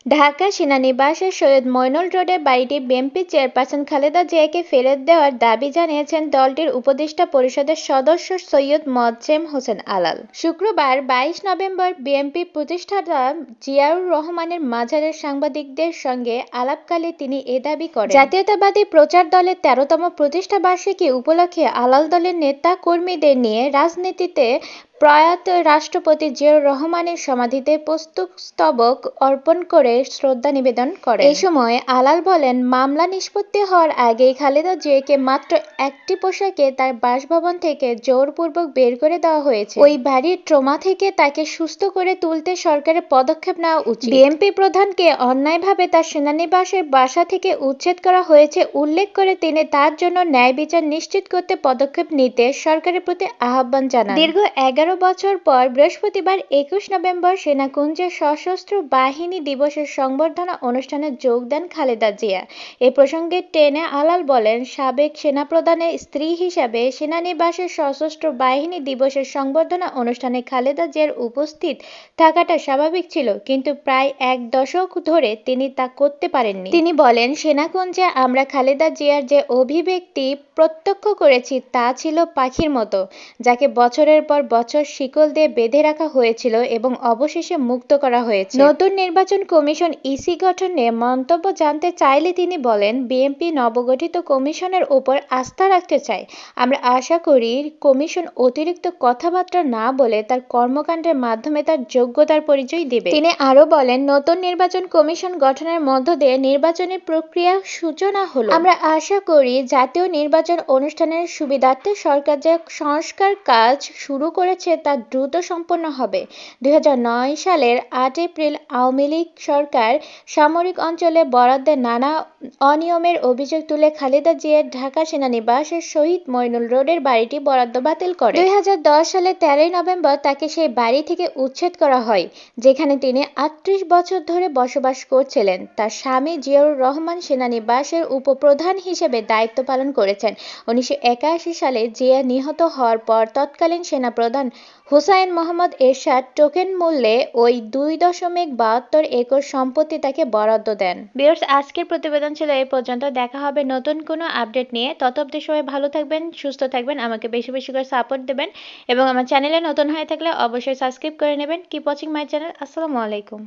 ঢাকা সেনানিবাসের সৈয়দ মইনুল রোডের বাড়িটি BNP chairperson Khaleda জিয়াকে ফেরত দেওয়ার দাবি জানিয়েছেন দলটির উপদেষ্টা পরিষদের সদস্য সৈয়দ মোয়াজ্জেম হোসেন আলাল। শুক্রবার 22 নভেম্বর বিএনপি প্রতিষ্ঠাতা জিয়াউর রহমানের মাজারে সাংবাদিকদের সঙ্গে আলাপকালে তিনি এ দাবি করেন। জাতীয়তাবাদী প্রচার দলের 13তম প্রতিষ্ঠা বার্ষিকী উপলক্ষে আলাল দলের নেতা কর্মীদের নিয়ে রাজনীতিতে প্রয়াত রাষ্ট্রপতি জিয়াউর রহমানের সমাধিতে পুষ্পস্তবক অর্পণ করে শ্রদ্ধা নিবেদন করেন। এই সময় আলাল বলেন, মামলা নিষ্পত্তি হওয়ার আগেই খালেদা জিয়াকে মাত্র একটি পোশাকে তার বাসভবন থেকে জোরপূর্বক বের করে দেওয়া হয়েছে। ওই বাড়ির ট্রমা থেকে তাকে সুস্থ করে তুলতে সরকারের পদক্ষেপ নেওয়া উচিত। বিএনপি প্রধানকে অন্যায়ভাবে তার সেনানিবাসের বাসা থেকে উচ্ছেদ করা হয়েছে উল্লেখ করে তিনি তার জন্য ন্যায় বিচার নিশ্চিত করতে পদক্ষেপ নিতে সরকারের প্রতি আহ্বান জানান। দীর্ঘ 11 বছর পর বৃহস্পতিবার 21 নভেম্বর সেনাকুঞ্জে সশস্ত্র বাহিনী দিবসের সংবর্ধনা অনুষ্ঠানে যোগ দেন খালেদা জিয়া। এ প্রসঙ্গে টেনে আলাল বলেন, সাবেক সেনাপ্রধানের স্ত্রী হিসাবে সেনানিবাসের সশস্ত্র বাহিনী দিবসের সংবর্ধনা অনুষ্ঠানে খালেদা জিয়ার উপস্থিত থাকাটা স্বাভাবিক ছিল, কিন্তু প্রায় এক দশক ধরে তিনি তা করতে পারেননি। তিনি বলেন, সেনাকুঞ্জে আমরা খালেদা জিয়ার যে অভিব্যক্তি প্রত্যক্ষ করেছি তা ছিল পাখির মতো, যাকে বছরের পর বছর শিকল দিয়ে বেঁধে রাখা হয়েছিল এবং অবশেষে মুক্ত করা হয়েছে। নতুন নির্বাচন কমিশন ইসি গঠন নিয়ে মন্তব্য জানতে চাইলে তিনি বলেন, বিএনপি নবগঠিত কমিশনের উপর আস্থা রাখতে চায়। আমরা আশা করি কমিশন অতিরিক্ত কথাবার্তা না বলে তার কর্মকাণ্ডের মাধ্যমে তার যোগ্যতার পরিচয় দেবে। তিনি আরও বলেন, নতুন নির্বাচন কমিশন গঠনের মধ্য দিয়ে নির্বাচনী প্রক্রিয়া সূচনা হলো। আমরা আশা করি জাতীয় নির্বাচন অনুষ্ঠানের সুবিধার্থে সরকার যে সংস্কার কাজ শুরু করেছে তা দ্রুত সম্পন্ন হবে। 2009 সালের 8 এপ্রিল আওয়ামী লীগ সরকার সামরিক অঞ্চলে বরাদ্দের নানা অনিয়মের অভিযোগ তুলে খালেদা জিয়ার ঢাকা সেনানিবাসের শহীদ মইনুল রোডের বাড়িটি বরাদ্দ বাতিল করে। 2010 সালের 13 নভেম্বর তাকে সেই বাড়ি থেকে উচ্ছেদ করা হয়, যেখানে তিনি 38 বছর ধরে বসবাস করছিলেন। তার স্বামী জিয়াউর রহমান সেনানিবাসের উপপ্রধান হিসেবে দায়িত্ব পালন করেছেন। 1981 সালে জিয়া নিহত হওয়ার পর তৎকালীন সেনাপ্রধান হুসাইন মোহাম্মদ এরশাদ টোকেন মূল্যে ওই 2.72 একর সম্পত্তি তাকে বরাদ্দ দেন। ভিউয়ার্স, আজকের প্রতিবেদন ছিল এই পর্যন্ত। দেখা হবে নতুন কোনো আপডেট নিয়ে। ততদিন সবাই ভালো থাকবেন, সুস্থ থাকবেন, আমাকে বেশি বেশি করে সাপোর্ট দেবেন এবং আমার চ্যানেলে নতুন হয়ে থাকলে অবশ্যই সাবস্ক্রাইব করে নেবেন। Keep watching my channel. আসসালামু আলাইকুম।